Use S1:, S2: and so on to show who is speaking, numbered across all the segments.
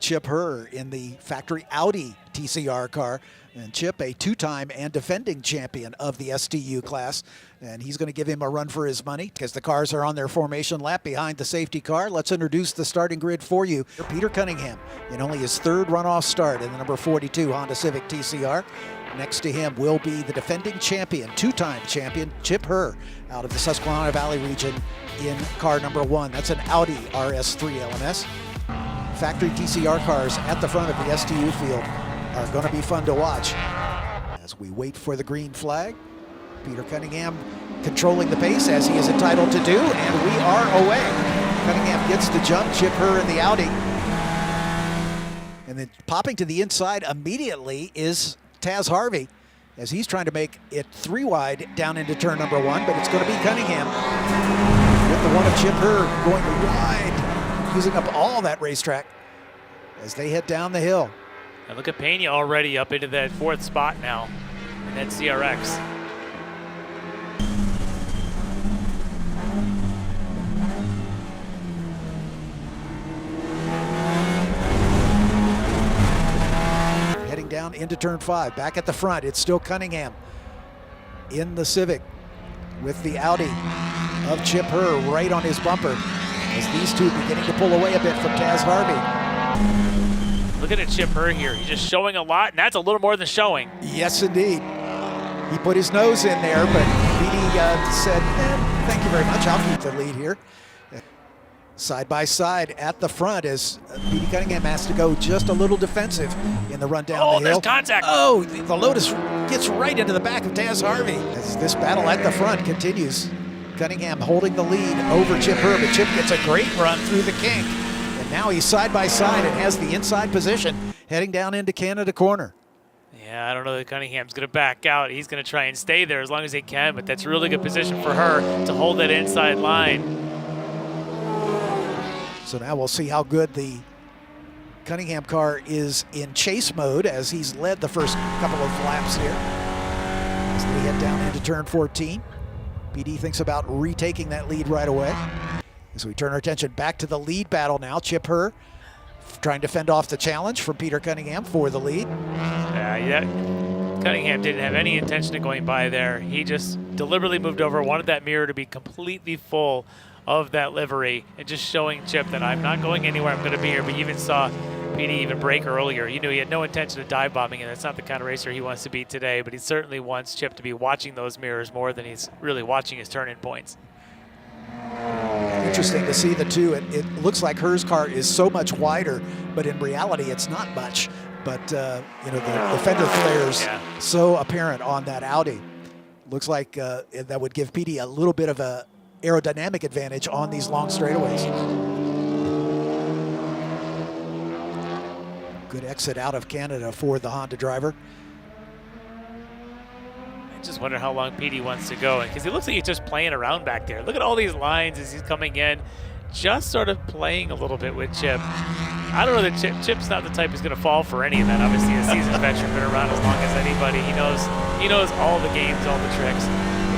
S1: Chip Herr in the factory Audi TCR car. And Chip, a two-time and defending champion of the STU class. And he's going to give him a run for his money because the cars are on their formation lap behind the safety car. Let's introduce the starting grid for you. Peter Cunningham in only his third runoff start in the number 42 Honda Civic TCR. Next to him will be the defending champion, two-time champion, Chip Herr, out of the Susquehanna Valley region in car number 1. That's an Audi RS3 LMS. Factory TCR cars at the front of the STU field are going to be fun to watch. As we wait for the green flag, Peter Cunningham controlling the pace as he is entitled to do, and we are away. Cunningham gets the jump, Chip Herr in the Audi. And then popping to the inside immediately is Taz Harvey as he's trying to make it 3 wide down into turn number 1, but it's going to be Cunningham with the one of Chip Herr going wide, using up all that racetrack as they head down the hill.
S2: And look at Pena already up into that 4th spot now in that CRX.
S1: Heading down into turn 5, back at the front, it's still Cunningham in the Civic with the Audi of Chip Herr right on his bumper as these two beginning to pull away a bit from Taz Harvey.
S2: Looking at Chip Herr here, he's just showing a lot, and that's a little more than showing.
S1: Yes, indeed. He put his nose in there, but Petey said, thank you very much, I'll keep the lead here. Side by side at the front as Petey Cunningham has to go just a little defensive in the run down the hill.
S2: There's contact.
S1: Oh, the Lotus gets right into the back of Taz Harvey. As this battle at the front continues, Cunningham holding the lead over Chip Herr, but Chip gets a great run through the kink. And now he's side by side and has the inside position heading down into Canada corner.
S2: Yeah, I don't know that Cunningham's going to back out. He's going to try and stay there as long as he can, but that's a really good position for Herr to hold that inside line.
S1: So now we'll see how good the Cunningham car is in chase mode as he's led the first couple of laps here. As they head down into turn 14, PD thinks about retaking that lead right away. As we turn our attention back to the lead battle now, Chip Herr trying to fend off the challenge from Peter Cunningham for the lead.
S2: Cunningham didn't have any intention of going by there. He just deliberately moved over, wanted that mirror to be completely full of that livery, and just showing Chip that I'm not going anywhere, I'm going to be here. But you even saw Petey even break earlier. He knew he had no intention of dive bombing, and that's not the kind of racer he wants to be today, but he certainly wants Chip to be watching those mirrors more than he's really watching his turn-in points.
S1: Interesting to see the two. It looks like Herr's car is so much wider, but in reality it's not much. But you know, the fender flares so apparent on that Audi. Looks like that would give Petey a little bit of a aerodynamic advantage on these long straightaways. Good exit out of Canada for the Honda driver.
S2: I just wonder how long Petey wants to go, because he looks like he's just playing around back there. Look at all these lines as he's coming in, just sort of playing a little bit with Chip. I don't know that Chip's not the type who's going to fall for any of that. Obviously, a seasoned veteran, been around as long as anybody. He knows all the games, all the tricks.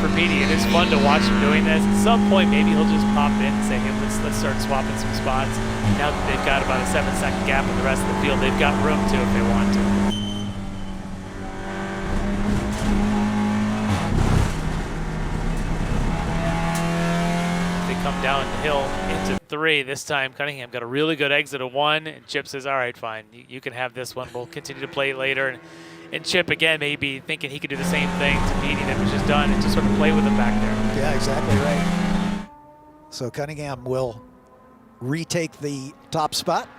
S2: For Petey, it is fun to watch him doing this. At some point, maybe he'll just pop in and say, hey, let's start swapping some spots. Now that they've got about a 7-second gap with the rest of the field, they've got room to if they want to. They come down the hill into 3. This time, Cunningham got a really good exit of 1, and Chip says, all right, fine, you can have this one. We'll continue to play later. And Chip, again, maybe thinking he could do the same thing to Petey that was just done and just sort of play with him back there.
S1: Yeah, exactly right. So Cunningham will retake the top spot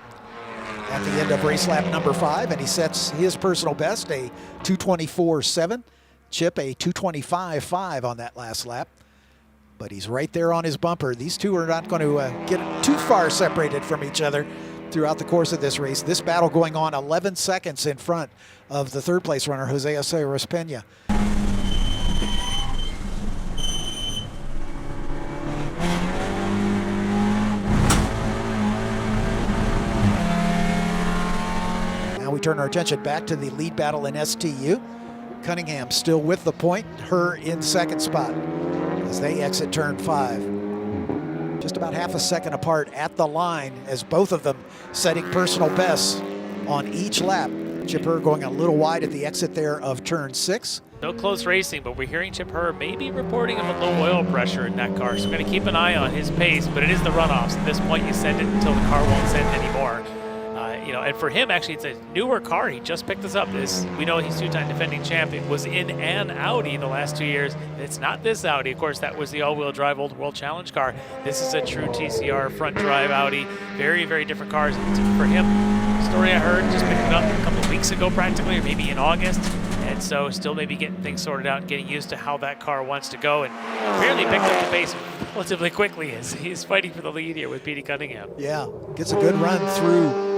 S1: at the end of race lap number 5, and he sets his personal best, a 2:24.7. Chip, a 2:25.5 on that last lap. But he's right there on his bumper. These two are not going to get too far separated from each other throughout the course of this race. This battle going on 11 seconds in front of the third place runner, Jose Aceros Pena. Now we turn our attention back to the lead battle in STU. Cunningham still with the point, Herr in second spot as they exit turn 5. just about half a second apart at the line, as both of them setting personal bests on each lap. Chip Herr going a little wide at the exit there of turn 6.
S2: No close racing, but we're hearing Chip Herr maybe reporting of a low oil pressure in that car. So we're going to keep an eye on his pace, but it is the runoffs. At this point, you send it until the car won't send anymore. And for him, actually, it's a newer car. He just picked this up. We know he's two-time defending champion, was in an Audi the last 2 years. It's not this Audi. Of course, that was the all-wheel drive old World Challenge car. This is a true TCR front drive Audi. Very, very different cars. And for him, story I heard, just picked it up a couple of weeks ago practically, or maybe in August. And so still maybe getting things sorted out and getting used to how that car wants to go. And apparently picked up the pace relatively quickly as he's fighting for the lead here with Peter Cunningham.
S1: Yeah, gets a good run through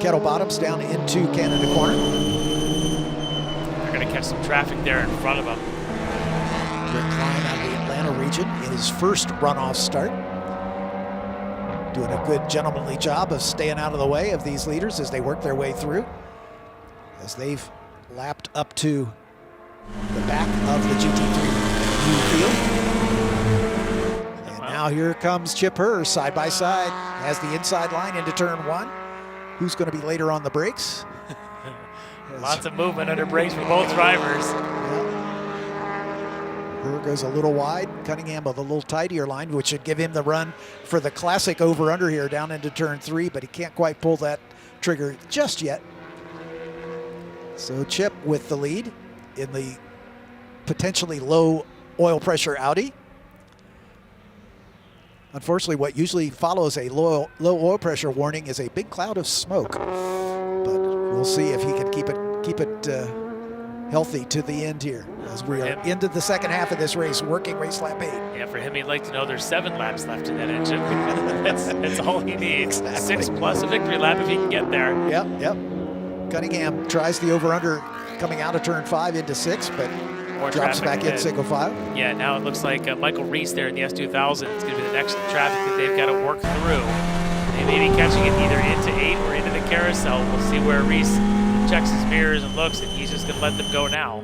S1: Kettle Bottoms down into Canada Corner.
S2: They're going to catch some traffic there in front of them.
S1: Rick Klein out of the Atlanta region in his first runoff start. Doing a good gentlemanly job of staying out of the way of these leaders as they work their way through. As they've lapped up to the back of the GT3 field. And now here comes Chip Herr side by side. Has the inside line into turn 1. Who's going to be later on the brakes?
S2: Lots of movement under brakes for both drivers.
S1: Herr goes a little wide. Cunningham with a little tighter line, which should give him the run for the classic over-under here down into turn 3, but he can't quite pull that trigger just yet. So Chip with the lead in the potentially low oil pressure Audi. Unfortunately, what usually follows a low oil pressure warning is a big cloud of smoke. But we'll see if he can keep it healthy to the end here as we are into the second half of this race, working race lap 8.
S2: Yeah, for him, he'd like to know there's 7 laps left in that engine. that's all he needs.
S1: Exactly.
S2: 6 plus a victory lap if he can get there.
S1: Yep. Cunningham tries the over-under coming out of turn 5 into 6, but
S2: More
S1: drops back
S2: ahead.
S1: in single file.
S2: Yeah, now it looks like Michael Reese there in the S2000 is going to be the next traffic that they've got to work through. They may be catching it either into 8 or into the carousel. We'll see where Reese checks his mirrors and looks, and he's just going to let them go now.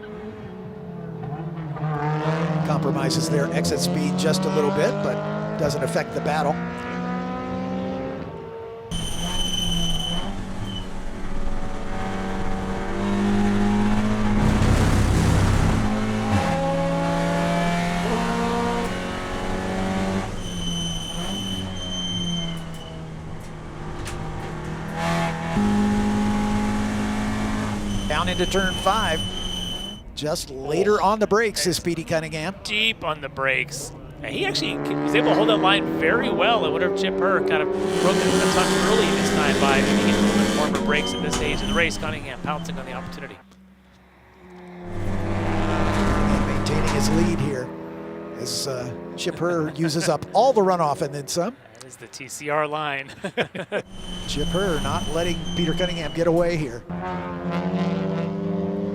S1: Compromises their exit speed just a little bit, but doesn't affect the battle. Down into turn 5. Just later on the brakes is Petey Cunningham.
S2: Deep on the brakes. And he actually was able to hold that line very well. I wonder if Chip Herr kind of broke it a touch early this time by maybe getting a little bit warmer brakes at this stage of the race. Cunningham pouncing on the opportunity.
S1: And maintaining his lead here as Chip Herr uses up all the runoff and then some.
S2: That is the TCR line.
S1: Chip Herr not letting Peter Cunningham get away here.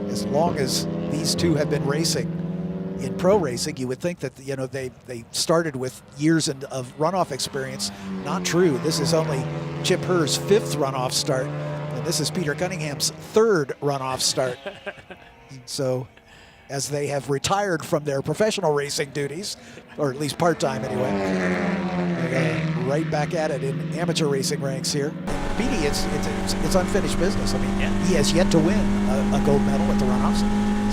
S1: As long as these two have been racing in pro racing, you would think that they started with years of runoff experience. Not true. This is only Chip Herr's 5th runoff start, and this is Peter Cunningham's 3rd runoff start. So, as they have retired from their professional racing duties, or at least part-time anyway, right back at it in amateur racing ranks here. Petey, it's unfinished business. I mean, He has yet to win a gold medal at the runoffs,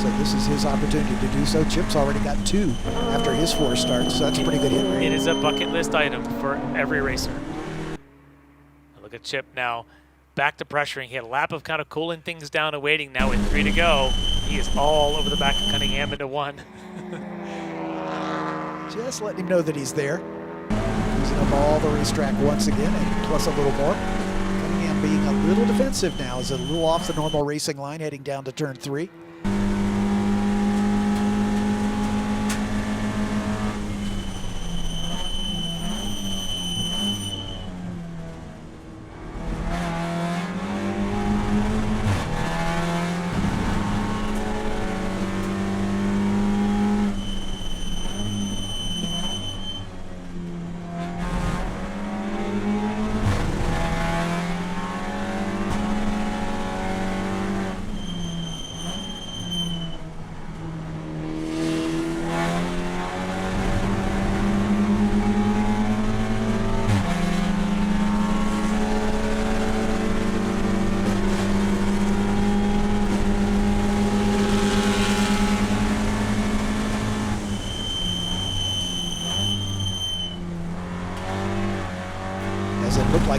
S1: so this is his opportunity to do so. Chip's already got 2 after his 4 starts, so that's a pretty good hit rate.
S2: It is a bucket list item for every racer. Look at Chip now, back to pressuring. He had a lap of kind of cooling things down and waiting. Now with 3 to go, he is all over the back of Cunningham into 1.
S1: Just letting him know that he's there. Using up all the racetrack once again, and plus a little more. Cunningham being a little defensive now, is a little off the normal racing line heading down to turn 3.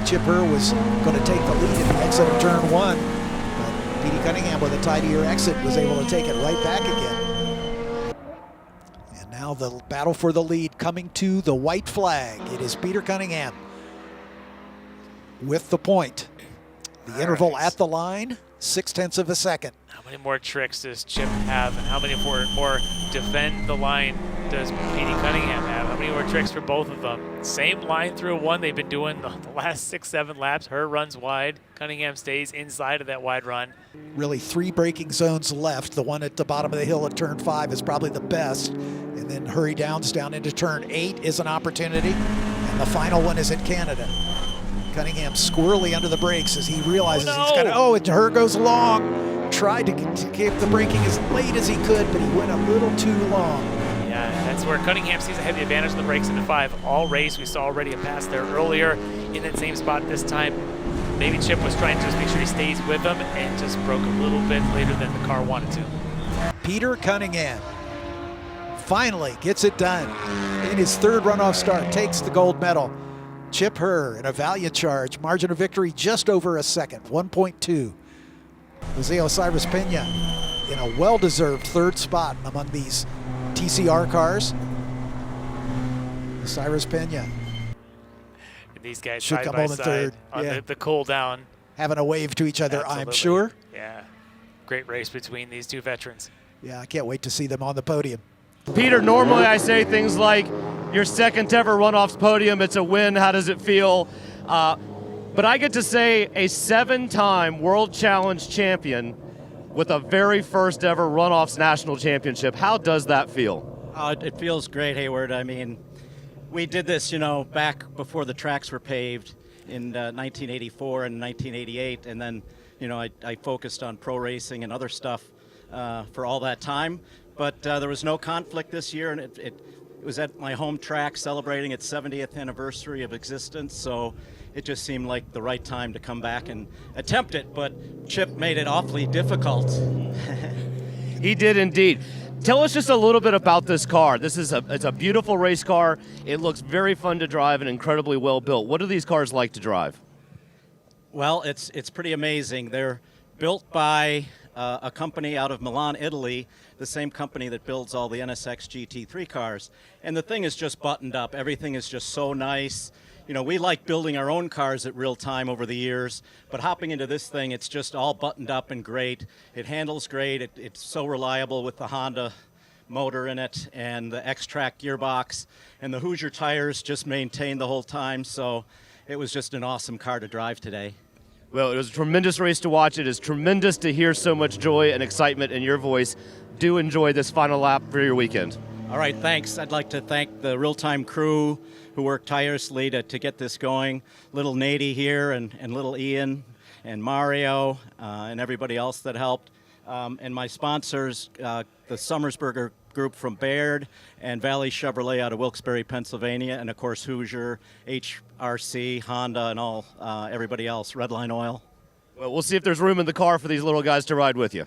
S1: Chip Herr was going to take the lead at the exit of turn 1. But Peter Cunningham with a tidier exit was able to take it right back again. And now the battle for the lead coming to the white flag. It is Peter Cunningham with the point. The interval at the line, 0.6 of a second.
S2: How many more tricks does Chip have, and how many more defend the line does Petey Cunningham have? How many more tricks for both of them? Same line through one they've been doing the last 6-7 laps. Herr runs wide. Cunningham stays inside of that wide run.
S1: Really 3 braking zones left. The one at the bottom of the hill at turn 5 is probably the best. And then hurry downs down into turn 8 is an opportunity. And the final one is at Canada. Cunningham squirrely under the brakes as he realizes he's got to, and Herr goes long. Tried to keep the braking as late as he could, but he went a little too long.
S2: Yeah, that's where Cunningham sees a heavy advantage on the brakes into 5 all race. We saw already a pass there earlier in that same spot this time. Maybe Chip was trying to just make sure he stays with them and just broke a little bit later than the car wanted to.
S1: Peter Cunningham finally gets it done in his 3rd runoff start, takes the gold medal. Chip Herr in a valiant charge, margin of victory just over a second, 1.2. Jose Osiris Pena in a well-deserved 3rd spot among these TCR cars. Osiris Pena.
S2: These guys
S1: should
S2: side
S1: come
S2: by
S1: home in
S2: side
S1: 3rd.
S2: On the cool down.
S1: Having a wave to each other,
S2: Absolutely.
S1: I'm sure.
S2: Yeah, great race between these 2 veterans.
S1: Yeah, I can't wait to see them on the podium.
S3: Peter, normally I say things like, your 2nd ever Runoffs podium, it's a win, how does it feel? But I get to say a 7-time World Challenge champion with a very first ever Runoffs National Championship. How does that feel?
S4: It feels great, Hayward. I mean, we did this, back before the tracks were paved in 1984 and 1988, and then, I focused on pro racing and other stuff for all that time. But there was no conflict this year, and it was at my home track celebrating its 70th anniversary of existence, so it just seemed like the right time to come back and attempt it, but Chip made it awfully difficult.
S3: He did indeed. Tell us just a little bit about this car. It's a beautiful race car. It looks very fun to drive and incredibly well built. What do these cars like to drive?
S4: Well, it's pretty amazing. They're built by a company out of Milan, Italy, the same company that builds all the NSX GT3 cars. And the thing is just buttoned up. Everything is just so nice. We like building our own cars at real time over the years, but hopping into this thing, it's just all buttoned up and great. It handles great. It's so reliable with the Honda motor in it and the X-Track gearbox, and the Hoosier tires just maintained the whole time. So it was just an awesome car to drive today.
S3: Well, it was a tremendous race to watch. It is tremendous to hear so much joy and excitement in your voice. Do enjoy this final lap for your weekend.
S4: All right, thanks. I'd like to thank the real-time crew who worked tirelessly to get this going. Little Nady here and little Ian and Mario and everybody else that helped. And my sponsors, the Summersberger Group from Baird and Valley Chevrolet out of Wilkes-Barre, Pennsylvania, and of course Hoosier, HRC, Honda, and all everybody else, Redline Oil.
S3: Well, we'll see if there's room in the car for these little guys to ride with you.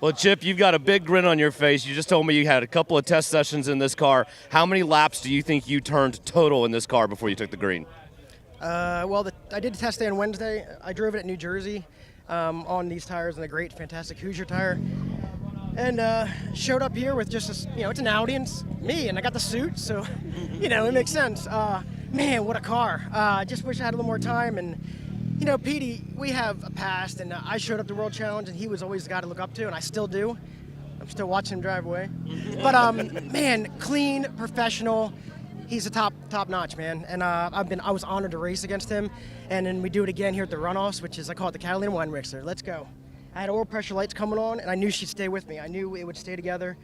S3: Well, Chip, you've got a big grin on your face. You just told me you had a couple of test sessions in this car. How many laps do you think you turned total in this car before you took the green?
S5: Well, I did the test day on Wednesday. I drove it at New Jersey on these tires and a great, fantastic Hoosier tire. And showed up here with just, it's an Audi and it's me, and I got the suit, so, it makes sense. Man, what a car. I just wish I had a little more time. And, Petey, we have a past, and I showed up to World Challenge, and he was always the guy to look up to, and I still do. I'm still watching him drive away. But, man, clean, professional. He's a top notch, man. And I was honored to race against him. And then we do it again here at the Runoffs, which is, I call it the Catalina Wine Mixer. Let's go. I had oil pressure lights coming on, and I knew she'd stay with me. I knew it would stay together.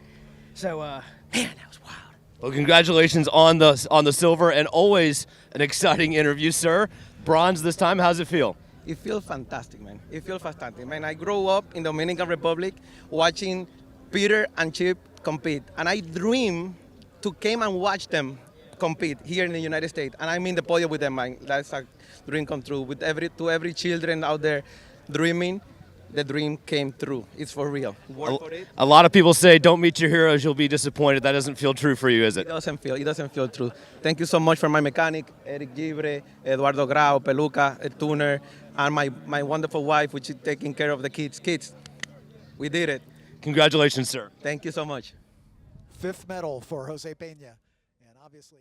S5: So, man, that was wild.
S3: Well, congratulations on the silver, and always an exciting interview, sir. Bronze this time. How's it feel?
S6: It feels fantastic, man. It feels fantastic, man. I grew up in Dominican Republic watching Peter and Chip compete, and I dream to come and watch them compete here in the United States, and I'm in the podium with them, man. That's a dream come true. To every children out there dreaming, the dream came true. It's for real. Work for it.
S3: A lot of people say, don't meet your heroes, you'll be disappointed. That doesn't feel true for you, is it?
S6: It doesn't feel true. Thank you so much for my mechanic, Eric Gibre, Eduardo Grau, Peluca, a tuner, and my wonderful wife, which is taking care of the kids. Kids, we did it.
S3: Congratulations, sir.
S6: Thank you so much.
S1: 5th medal for Jose Pena. And obviously